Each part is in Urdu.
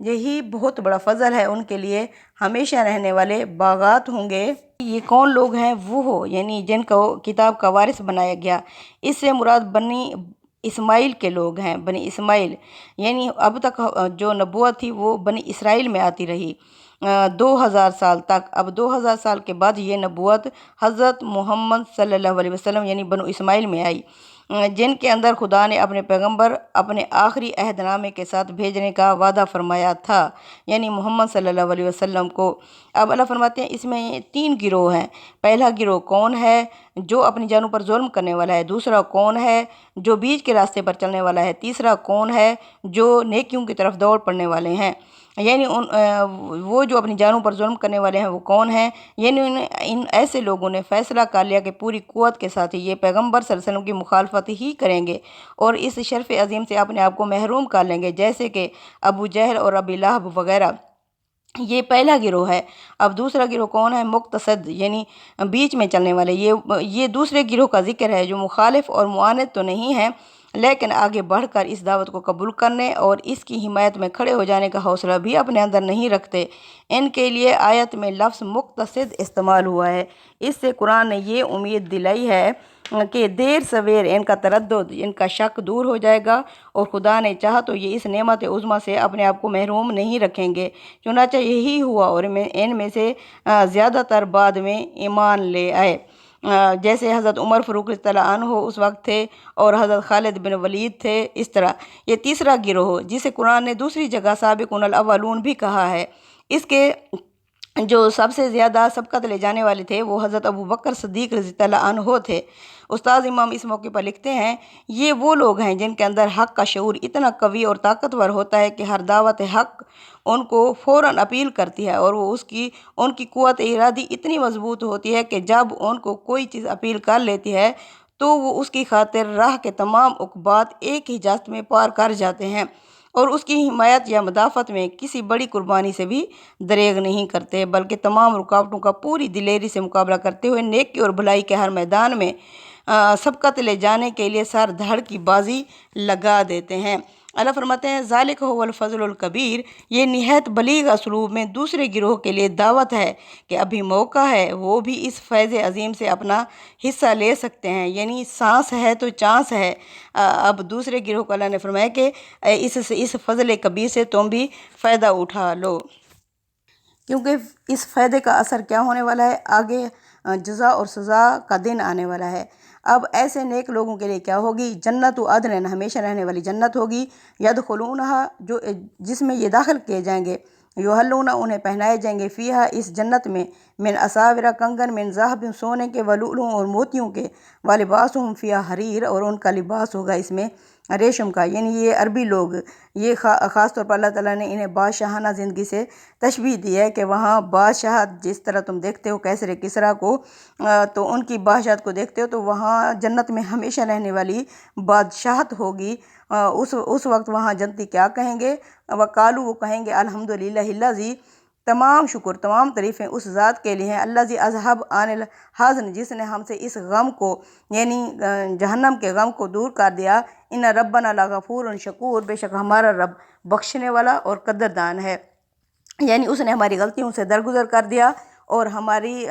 یہی بہت بڑا فضل ہے، ان کے لیے ہمیشہ رہنے والے باغات ہوں گے۔ یہ کون لوگ ہیں؟ وہ ہو یعنی جن کو کتاب کا وارث بنایا گیا۔ اس سے مراد بنی اسماعیل کے لوگ ہیں، بنی اسماعیل، یعنی اب تک جو نبوت تھی وہ بنی اسرائیل میں آتی رہی 2000 سال تک۔ اب 2000 سال کے بعد یہ نبوت حضرت محمد صلی اللہ علیہ وسلم یعنی بنو اسماعیل میں آئی، جن کے اندر خدا نے اپنے پیغمبر اپنے آخری عہد نامے کے ساتھ بھیجنے کا وعدہ فرمایا تھا، یعنی محمد صلی اللہ علیہ وسلم کو۔ اب اللہ فرماتے ہیں اس میں 3 گروہ ہیں۔ پہلا گروہ کون ہے؟ جو اپنی جانوں پر ظلم کرنے والا ہے۔ دوسرا کون ہے؟ جو بیچ کے راستے پر چلنے والا ہے۔ تیسرا کون ہے؟ جو نیکیوں کی طرف دوڑ پڑنے والے ہیں۔ یعنی وہ جو اپنی جانوں پر ظلم کرنے والے ہیں وہ کون ہیں؟ یعنی ان ایسے لوگوں نے فیصلہ کر لیا کہ پوری قوت کے ساتھ یہ پیغمبر صلی اللہ علیہ وسلم کی مخالفت ہی کریں گے اور اس شرف عظیم سے اپنے آپ کو محروم کر لیں گے، جیسے کہ ابو جہل اور ابی لہب وغیرہ۔ یہ پہلا گروہ ہے۔ اب دوسرا گروہ کون ہے؟ مقتصد، یعنی بیچ میں چلنے والے۔ یہ دوسرے گروہ کا ذکر ہے جو مخالف اور معاند تو نہیں ہیں لیکن آگے بڑھ کر اس دعوت کو قبول کرنے اور اس کی حمایت میں کھڑے ہو جانے کا حوصلہ بھی اپنے اندر نہیں رکھتے۔ ان کے لیے آیت میں لفظ مقتصد استعمال ہوا ہے۔ اس سے قرآن نے یہ امید دلائی ہے کہ دیر سویر ان کا تردد، ان کا شک دور ہو جائے گا اور خدا نے چاہا تو یہ اس نعمت عظمیٰ سے اپنے آپ کو محروم نہیں رکھیں گے۔ چنانچہ یہی ہوا اور ان میں سے زیادہ تر بعد میں ایمان لے آئے، جیسے حضرت عمر فاروق رضی اللہ عنہ اس وقت تھے اور حضرت خالد بن ولید تھے۔ اس طرح یہ تیسرا گروہ جسے قرآن نے دوسری جگہ سابقون الاولون بھی کہا ہے، اس کے جو سب سے زیادہ سبقت لے جانے والے تھے وہ حضرت ابو بکر صدیق رضی اللہ عنہ تھے۔ استاد امام اس موقع پر لکھتے ہیں یہ وہ لوگ ہیں جن کے اندر حق کا شعور اتنا قوی اور طاقتور ہوتا ہے کہ ہر دعوت حق ان کو فوراً اپیل کرتی ہے اور وہ ان کی قوت ارادی اتنی مضبوط ہوتی ہے کہ جب ان کو کوئی چیز اپیل کر لیتی ہے تو وہ اس کی خاطر راہ کے تمام عقبات ایک ہی جست میں پار کر جاتے ہیں اور اس کی حمایت یا مدافعت میں کسی بڑی قربانی سے بھی دریغ نہیں کرتے، بلکہ تمام رکاوٹوں کا پوری دلیری سے مقابلہ کرتے ہوئے نیکی اور بھلائی کے ہر میدان میں سبقت لے جانے کے لیے سر دھڑ کی بازی لگا دیتے ہیں۔ اللہ فرماتے ہیں ذالک هو الفضل الکبیر، یہ نہایت بلیغ اسلوب میں دوسرے گروہ کے لیے دعوت ہے کہ ابھی موقع ہے، وہ بھی اس فیض عظیم سے اپنا حصہ لے سکتے ہیں، یعنی سانس ہے تو چانس ہے۔ اب دوسرے گروہ کو اللہ نے فرمایا کہ اس فضل کبیر سے تم بھی فائدہ اٹھا لو، کیونکہ اس فائدے کا اثر کیا ہونے والا ہے؟ آگے جزا اور سزا کا دن آنے والا ہے۔ اب ایسے نیک لوگوں کے لیے کیا ہوگی؟ جنت عدن، ہمیشہ رہنے والی جنت ہوگی، یدخلونہا، جس میں یہ داخل کیے جائیں گے، یحلون، انہیں پہنائے جائیں گے، فیہا، اس جنت میں، من اساورہ، کنگن، من ذہب، سونے کے، ولؤلؤ، اور موتیوں کے، ولباسہم فیہا حریر، اور ان کا لباس ہوگا اس میں ریشم کا۔ یعنی یہ عربی لوگ، یہ خاص طور پر اللہ تعالیٰ نے انہیں بادشاہانہ زندگی سے تشبیہ دی ہے کہ وہاں بادشاہ جس طرح تم دیکھتے ہو کیسر کسریٰ کو، تو ان کی بادشاہت کو دیکھتے ہو تو وہاں جنت میں ہمیشہ رہنے والی بادشاہت ہوگی۔ اس وقت وہاں جنتی کیا کہیں گے؟ وقالو، وہ کہیں گے الحمدللہ الذی، تمام شکر، تمام تعریفیں اس ذات کے لیے ہیں، الذی اذھب عن الحزن، جس نے ہم سے اس غم کو یعنی جہنم کے غم کو دور کر دیا، ان ربنا لغفور شکور، بے شک ہمارا رب بخشنے والا اور قدردان ہے، یعنی اس نے ہماری غلطیوں سے درگزر کر دیا اور ہماری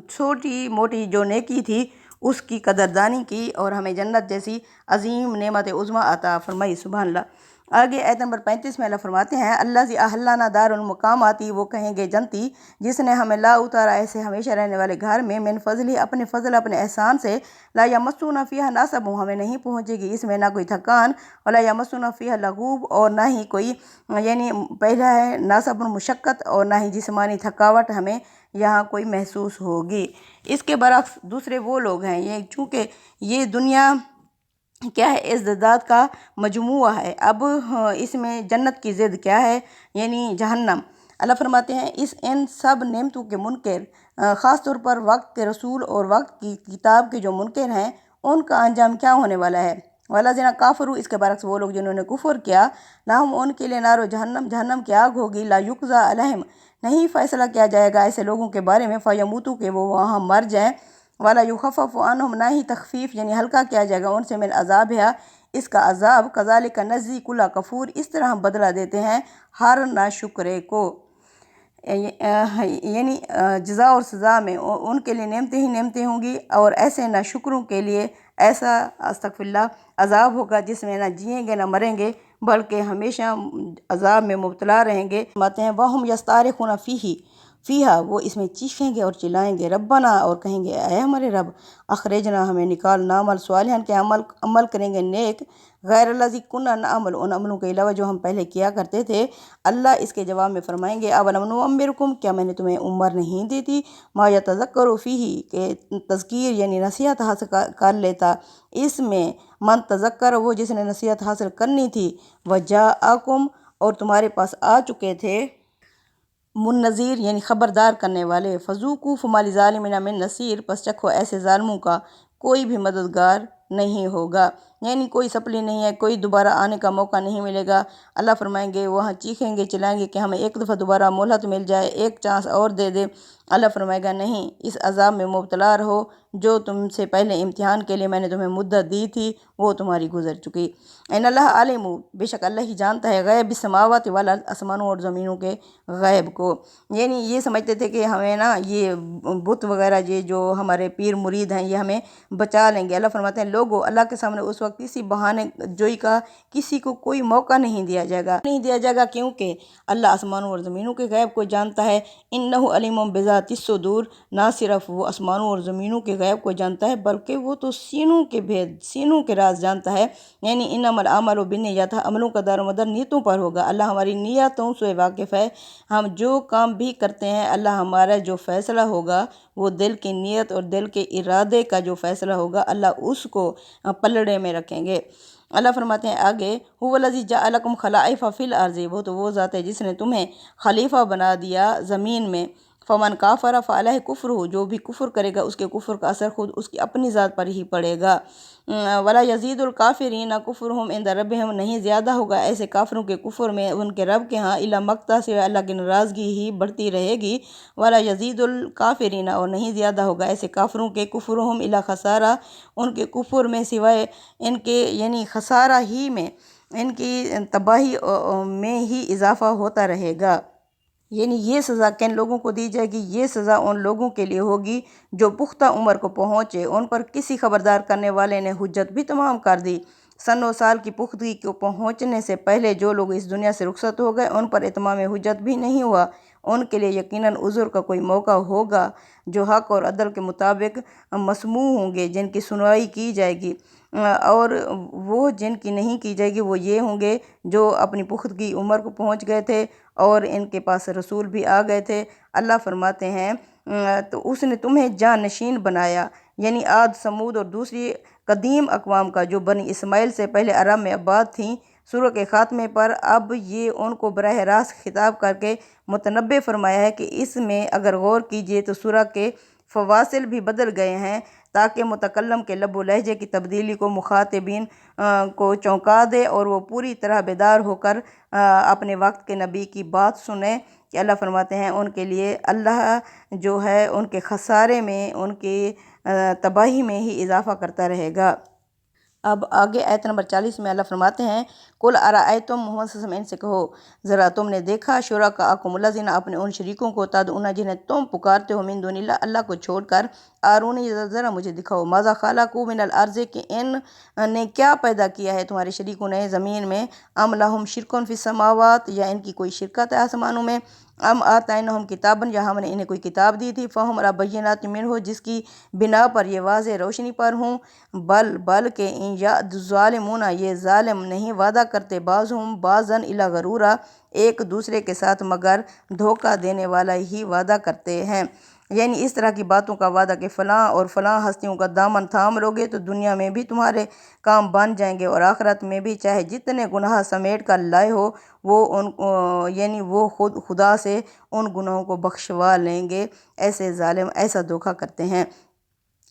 چھوٹی موٹی جو نیکی تھی اس کی قدردانی کی اور ہمیں جنت جیسی عظیم نعمت عظمیٰ عطا فرمائی۔ سبحان اللہ۔ آگے آیت نمبر 35 میں اللہ فرماتے ہیں الذی احلنا دار المقامات، وہ کہیں گے جنتی جس نے ہمیں لا اتارا ایسے ہمیشہ رہنے والے گھر میں، من فضل، اپنے فضل، اپنے احسان سے، لا یمسونا فیہا نصب، ہمیں نہیں پہنچے گی اس میں نہ کوئی تھکان، ولا یمسونا فیہا لغوب، اور نہ ہی کوئی یعنی پہلا ہے نصب مشقت، اور نہ ہی جسمانی تھکاوٹ ہمیں یہاں کوئی محسوس ہوگی۔ اس کے برعکس دوسرے وہ لوگ ہیں، یہ چونکہ یہ دنیا کیا ہے؟ ازداد کا مجموعہ ہے۔ اب اس میں جنت کی ضد کیا ہے؟ یعنی جہنم۔ اللہ فرماتے ہیں ان سب نعمتوں کے منکر، خاص طور پر وقت کے رسول اور وقت کی کتاب کے جو منکر ہیں، ان کا انجام کیا ہونے والا ہے؟ والذین کافروا، اس کے برعکس وہ لوگ جنہوں نے کفر کیا، لہم، ان کے لیے نار جہنم، جہنم کی آگ ہوگی، لا یقضی علیہم، نہیں فیصلہ کیا جائے گا ایسے لوگوں کے بارے میں، فیموتوا، کہ وہ وہاں مر جائیں، ولا یخفف عنہم، نہ ہی تخفیف یعنی ہلکا کیا جائے گا ان سے، من عذابہا، اس کا عذاب کذالک نجزی کل کفور، اس طرح ہم بدلہ دیتے ہیں ہر ناشکرے کو، یعنی جزا اور سزا میں ان کے لیے نعمتیں ہی نعمتیں ہوں گی، اور ایسے ناشکروں کے لیے ایسا استغفر اللہ عذاب ہوگا جس میں نہ جئیں گے نہ مریں گے، بلکہ ہمیشہ عذاب میں مبتلا رہیں گے۔ فرماتے ہیں وَهُمْ يَسْتَارِخُونَ فیہا، وہ اس میں چیخیں گے اور چلائیں گے، ربنا، اور کہیں گے اے ہمارے رب، اخرجنا، ہمیں نکال، نعمل صالحا، کہ عمل کریں گے نیک، غیر الذی کنا نعمل، ان عملوں کے علاوہ جو ہم پہلے کیا کرتے تھے۔ اللہ اس کے جواب میں فرمائیں گے اولم نعمرکم، کیا میں نے تمہیں عمر نہیں دی تھی، ما یتذکر فیہ، کہ تذکیر یعنی نصیحت حاصل کر لیتا اس میں، من تذکر، وہ جس نے نصیحت حاصل کرنی تھی، وجاءکم، اور تمہارے پاس آ چکے تھے، منذیر یعنی خبردار کرنے والے، فذوقوا فما للظالمین من نصیر، پس چکھو ایسے ظالموں کا کوئی بھی مددگار نہیں ہوگا، یعنی کوئی سپلی نہیں ہے، کوئی دوبارہ آنے کا موقع نہیں ملے گا۔ اللہ فرمائیں گے وہاں چیخیں گے چلائیں گے کہ ہمیں ایک دفعہ دوبارہ مہلت مل جائے، ایک چانس اور دے دے۔ اللہ فرمائے گا نہیں، اس عذاب میں مبتلا رہو، جو تم سے پہلے امتحان کے لیے میں نے تمہیں مدت دی تھی وہ تمہاری گزر چکی۔ ان اللہ عالم، بے شک اللہ ہی جانتا ہے، غیب السماوات والارض، آسمانوں اور زمینوں کے غیب کو، یعنی یہ سمجھتے تھے کہ ہمیں نا یہ بت وغیرہ یہ جو ہمارے پیر مرید ہیں یہ ہمیں بچا لیں گے۔ اللہ فرماتے ہیں لوگوں، اللہ کے سامنے اس وقت کسی بہانے جوئی کا کسی کو کوئی موقع نہیں دیا جائے گا، کیونکہ اللہ آسمانوں اور زمینوں کے غیب کو جانتا ہے۔ انہ علیم بذات الصدور، نہ صرف وہ آسمانوں اور زمینوں کے غیب کو جانتا ہے بلکہ وہ تو سینوں کے بھید، سینوں کے راز جانتا ہے، یعنی انما الاعمال بالنیات، عملوں کا دار و مدار نیتوں پر ہوگا، اللہ ہماری نیتوں سے واقف ہے، ہم جو کام بھی کرتے ہیں اللہ ہمارا جو فیصلہ ہوگا وہ دل کی نیت اور دل کے ارادے کا جو فیصلہ ہوگا اللہ اس کو پلڑے میں رکھیں گے۔ اللہ فرماتے ہیں آگے هو الذی جعلکم خلائف فی الارض، وہ ذات ہے جس نے تمہیں خلیفہ بنا دیا زمین میں، فمن کافر فعلیہ کفرہ، جو بھی کفر کرے گا اس کے کفر کا اثر خود اس کی اپنی ذات پر ہی پڑے گا، ولا یزید الکافرین کفرہم عند ربہم، نہیں زیادہ ہوگا ایسے کافروں کے کفر میں ان کے رب کے ہاں، الا مقتا، سے اللہ کی ناراضگی ہی بڑھتی رہے گی، ولا یزید الکافرین، اور نہیں زیادہ ہوگا ایسے کافروں کے کفرہم الا خسارہ، ان کے کفر میں سوائے ان کے یعنی خسارہ ہی میں، ان کی تباہی میں ہی اضافہ ہوتا رہے گا۔ یعنی یہ سزا کن لوگوں کو دی جائے گی، یہ سزا ان لوگوں کے لیے ہوگی جو پختہ عمر کو پہنچے، ان پر کسی خبردار کرنے والے نے حجت بھی تمام کر دی، سن و سال کی پختگی کو پہنچنے سے پہلے جو لوگ اس دنیا سے رخصت ہو گئے ان پر اتمام حجت بھی نہیں ہوا، ان کے لیے یقیناً عذر کا کوئی موقع ہوگا، جو حق اور عدل کے مطابق مسموع ہوں گے، جن کی سنوائی کی جائے گی، اور وہ جن کی نہیں کی جائے گی وہ یہ ہوں گے جو اپنی پختگی عمر کو پہنچ گئے تھے اور ان کے پاس رسول بھی آ گئے تھے۔ اللہ فرماتے ہیں تو اس نے تمہیں جانشین بنایا، یعنی عاد، سمود اور دوسری قدیم اقوام کا جو بنی اسماعیل سے پہلے عرب میں آباد تھیں، سورہ کے خاتمے پر اب یہ ان کو براہ راست خطاب کر کے متنبع فرمایا ہے کہ اس میں اگر غور کیجئے تو سورہ کے فواصل بھی بدل گئے ہیں تاکہ متکلم کے لب و لہجے کی تبدیلی کو مخاطبین کو چونکا دے اور وہ پوری طرح بیدار ہو کر اپنے وقت کے نبی کی بات سنیں، کہ اللہ فرماتے ہیں ان کے لیے اللہ جو ہے ان کے خسارے میں، ان کی تباہی میں ہی اضافہ کرتا رہے گا۔ اب آگے آیت نمبر 40 میں اللہ فرماتے ہیں قل ارأیتم، محمد صلی اللہ علیہ وسلم ان سے کہو ذرا تم نے دیکھا، شرکاءکم الذین، اپنے ان شریکوں کو، تدعون جنہیں تم پکارتے ہو، من دون اللہ، اللہ کو چھوڑ کر، آرونی ذرا مجھے دکھاؤ، ماذا خلقوا من الارض، کہ ان نے کیا پیدا کیا ہے تمہارے شریکوں نے زمین میں، ام لہم شرک فی السماوات، یا ان کی کوئی شرکت ہے آسمانوں میں، ام آتینہم کتابا، یا ہم نے انہیں کوئی کتاب دی تھی، فہم علی بینات منہ، جس کی بنا پر یہ واضح روشنی پر ہوں، بلکہ ان یعد الظالمون، یہ ظالم نہیں وعدہ کرتے، بعضہم بعضا الا غرورا، ایک دوسرے کے ساتھ مگر دھوکہ دینے والا ہی وعدہ کرتے ہیں، یعنی اس طرح کی باتوں کا وعدہ کہ فلاں اور فلاں ہستیوں کا دامن تھام لوگے تو دنیا میں بھی تمہارے کام بن جائیں گے اور آخرت میں بھی چاہے جتنے گناہ سمیٹ کر لائے ہو وہ یعنی وہ خود خدا سے ان گناہوں کو بخشوا لیں گے، ایسے ظالم ایسا دھوکہ کرتے ہیں۔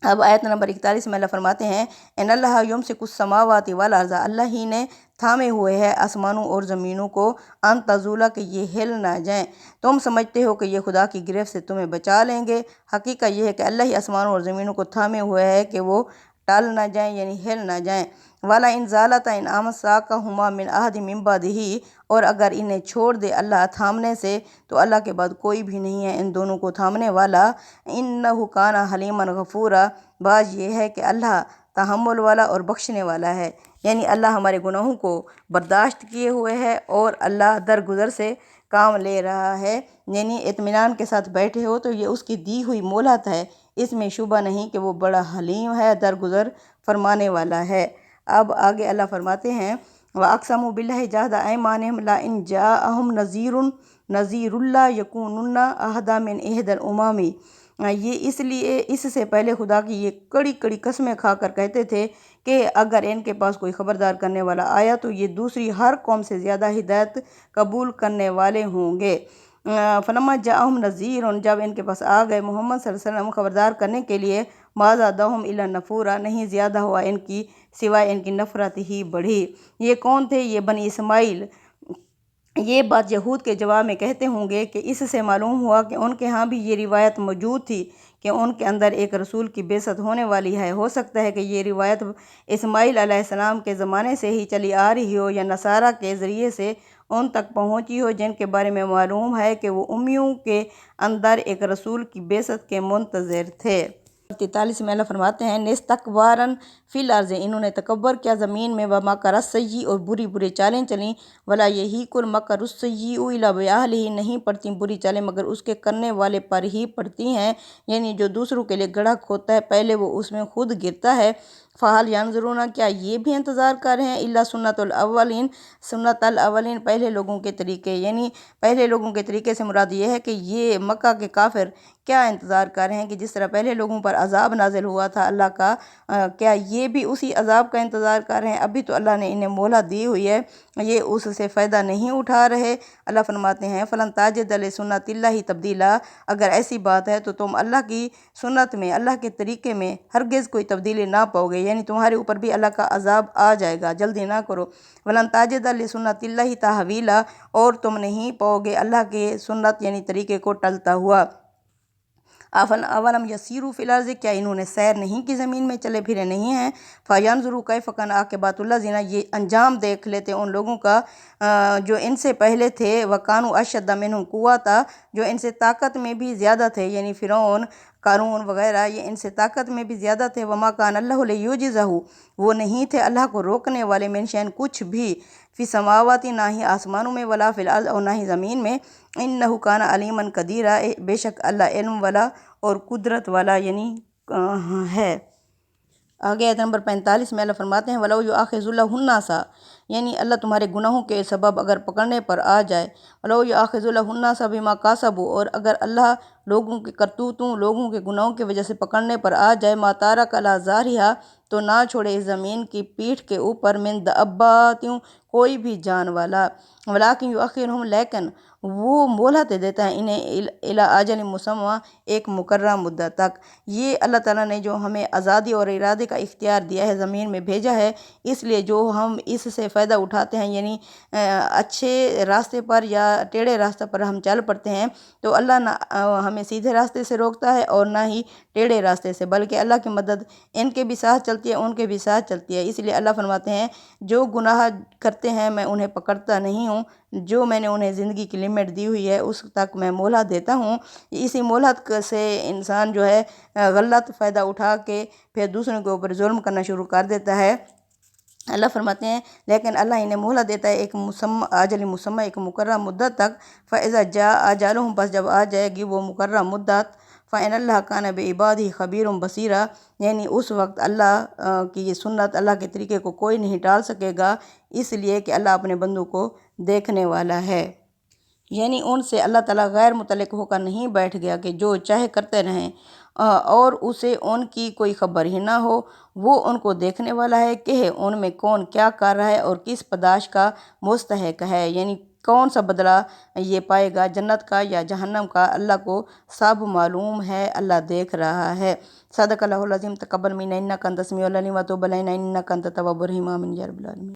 اب آیت نمبر 41 میں اللہ فرماتے ہیں ان اللہ یمسک السماوات والارض، اللہ ہی نے تھامے ہوئے ہے آسمانوں اور زمینوں کو، ان تزولا، کہ یہ ہل نہ جائیں، تم سمجھتے ہو کہ یہ خدا کی گرفت سے تمہیں بچا لیں گے، حقیقت یہ ہے کہ اللہ ہی آسمانوں اور زمینوں کو تھامے ہوئے ہے کہ وہ ٹل نہ جائیں یعنی ہل نہ جائیں۔ والا ان ضالتا ان امساک ہما من عہد من بعدہ، اور اگر انہیں چھوڑ دے اللہ تھامنے سے تو اللہ کے بعد کوئی بھی نہیں ہے ان دونوں کو تھامنے والا۔ انہ کان حلیما غفورا، بات یہ ہے کہ اللہ تحمل والا اور بخشنے والا ہے، یعنی اللہ ہمارے گناہوں کو برداشت کیے ہوئے ہے اور اللہ درگزر سے کام لے رہا ہے، یعنی اطمینان کے ساتھ بیٹھے ہو تو یہ اس کی دی ہوئی مہلت ہے، اس میں شبہ نہیں کہ وہ بڑا حلیم ہے، درگزر فرمانے والا ہے۔ اب آگے اللہ فرماتے ہیں وَأَقْسَمُوا بِاللَّهِ جَهْدَ أَيْمَانِهِمْ لَئِنْ جَاءَهُمْ نَذِيرٌ لَّيَكُونُنَّ أَهْدَىٰ مِنْ إِحْدَى الْأُمَمِ، یہ اس لیے اس سے پہلے خدا کی یہ کڑی کڑی قسمیں کھا کر کہتے تھے کہ اگر ان کے پاس کوئی خبردار کرنے والا آیا تو یہ دوسری ہر قوم سے زیادہ ہدایت قبول کرنے والے ہوں گے۔ فلما جاءہم نذیر، جب ان کے پاس آ گئے محمد صلی اللہ علیہ وسلم خبردار کرنے کے لیے، ما زادہم الا نفورا، نہیں زیادہ ہوا ان کی سوائے ان کی نفرت ہی بڑھی۔ یہ کون تھے؟ یہ بنی اسماعیل۔ یہ بات یہود کے جواب میں کہتے ہوں گے کہ اس سے معلوم ہوا کہ ان کے ہاں بھی یہ روایت موجود تھی کہ ان کے اندر ایک رسول کی بعثت ہونے والی ہے۔ ہو سکتا ہے کہ یہ روایت اسماعیل علیہ السلام کے زمانے سے ہی چلی آ رہی ہو یا نصارہ کے ذریعے سے ان تک پہنچی ہو، جن کے بارے میں معلوم ہے کہ وہ امیوں کے اندر ایک رسول کی بعثت کے منتظر تھے۔ 43 میں اللہ فرماتے ہیں نستکبارن فی الارض، انہوں نے تکبر کیا زمین میں، ومکر السیئ، اور بری چالیں چلیں، ولا یحیق المکر السیئ الا باہلہ، نہیں پڑتی بری چالیں مگر اس کے کرنے والے پر ہی پڑتی ہیں، یعنی جو دوسروں کے لیے گڑھا کھودتا ہے پہلے وہ اس میں خود گرتا ہے۔ فہل ینظرون، کیا یہ بھی انتظار کر رہے ہیں، الا سنت الاولین، سنت الاولین، پہلے لوگوں کے طریقے، یعنی پہلے لوگوں کے طریقے سے مراد یہ ہے کہ یہ مکہ کے کافر کیا انتظار کر رہے ہیں کہ جس طرح پہلے لوگوں پر عذاب نازل ہوا تھا اللہ کا، کیا یہ بھی اسی عذاب کا انتظار کر رہے ہیں؟ ابھی تو اللہ نے انہیں مہلت دی ہوئی ہے، یہ اس سے فائدہ نہیں اٹھا رہے۔ اللہ فرماتے ہیں فلن تجد لسنت اللہ تبدیلا، اگر ایسی بات ہے تو تم اللہ کی سنت میں، اللہ کے طریقے میں ہرگز کوئی تبدیلی نہ پاؤ گے، یعنی تمہارے اوپر بھی اللہ کا عذاب آ جائے گا، جلدی نہ کرو۔ ولن تجد لسنت اللہ تحویلا، اور تم نہیں پاؤ گے اللہ کے سنت یعنی طریقے کو ٹلتا ہوا۔ اولم یسیروا فی الارض، کیا انہوں نے سیر نہیں کی زمین میں، چلے پھرے نہیں ہیں؟ فینظروا کیف کان عاقبۃ الذین، یہ انجام دیکھ لیتے ان لوگوں کا جو ان سے پہلے تھے، وکانوا اشد منہم قوۃ، جو ان سے طاقت میں بھی زیادہ تھے، یعنی فرعون، قارون وغیرہ، یہ ان سے طاقت میں بھی زیادہ تھے۔ وما کان اللہ لیعجزہ، وہ نہیں تھے اللہ کو روکنے والے، من شیء، کچھ بھی، فی السماوات، نہ ہی آسمانوں میں، ولا فی الارض، اور نہ ہی زمین میں، انہ کان علیما قدیرا، بے شک اللہ علم والا اور قدرت والا یعنی ہے۔ آگے آیت نمبر 45 میں اللہ فرماتے ہیں وَلَوْ يُؤَاخِذُ اللَّهُ النَّاسَ، یعنی اللہ تمہارے گناہوں کے سبب اگر پکڑنے پر آ جائے، وَلَوْ يُؤَاخِذُ اللَّهُ النَّاسَ بِمَا كَسَبُوا، اور اگر اللہ لوگوں کے کرتوتوں، لوگوں کے گناہوں کی وجہ سے پکڑنے پر آ جائے، مَا تَرَكَ عَلَىٰ ظَهْرِهَا، تو نہ چھوڑے اس زمین کی پیٹھ کے اوپر، من دابۃ، کوئی بھی جان والا، ولیکن یؤخرہم، لیکن وہ مہلت دیتا ہے انہیں، الی اجل مسمى، ایک مقررہ مدت تک۔ یہ اللہ تعالیٰ نے جو ہمیں آزادی اور ارادے کا اختیار دیا ہے، زمین میں بھیجا ہے، اس لیے جو ہم اس سے فائدہ اٹھاتے ہیں، یعنی اچھے راستے پر یا ٹیڑھے راستے پر ہم چل پڑتے ہیں، تو اللہ نہ ہمیں سیدھے راستے سے روکتا ہے اور نہ ہی ٹیڑھے راستے سے، بلکہ اللہ کی مدد ان کے بھی ساتھ چلتی ہے، ان کے بھی ساتھ چلتی ہے۔ اس لیے اللہ فرماتے ہیں جو گناہ کرتے ہیں میں انہیں پکڑتا نہیں ہوں، جو میں نے انہیں زندگی کی لمٹ دی ہوئی ہے اس تک میں مہلت دیتا ہوں۔ اسی مہلت سے انسان جو ہے غلط فائدہ اٹھا کے پھر دوسروں کے اوپر ظلم کرنا شروع کر دیتا ہے۔ اللہ فرماتے ہیں لیکن اللہ انہیں مہلت دیتا ہے ایک اجل مسمى، ایک مقررہ مدت تک۔ فَإِذَا جَاءَ أَجَلُهُمْ، بس جب آ جائے گی وہ مقررہ مدت، فَإِنَّ اللَّهَ كَانَ بِعِبَادِهِ خَبِيرٌ بَصِيرًا، یعنی اس وقت اللہ کی یہ سنت، اللہ کے طریقے کو کوئی نہیں ٹال سکے گا، اس لیے کہ اللہ اپنے بندوں کو دیکھنے والا ہے۔ یعنی ان سے اللہ تعالیٰ غیر متعلق ہو کر نہیں بیٹھ گیا کہ جو چاہے کرتے رہیں اور اسے ان کی کوئی خبر ہی نہ ہو، وہ ان کو دیکھنے والا ہے کہ ان میں کون کیا کر رہا ہے اور کس پاداش کا مستحق ہے، یعنی کون سا بدلہ یہ پائے گا، جنت کا یا جہنم کا، اللہ کو سب معلوم ہے، اللہ دیکھ رہا ہے۔ صدق اللہ العظیم، تقبل منا انک انت السمیع العلیم وتب علینا انک انت التواب الرحیم، آمین یا رب العالمین۔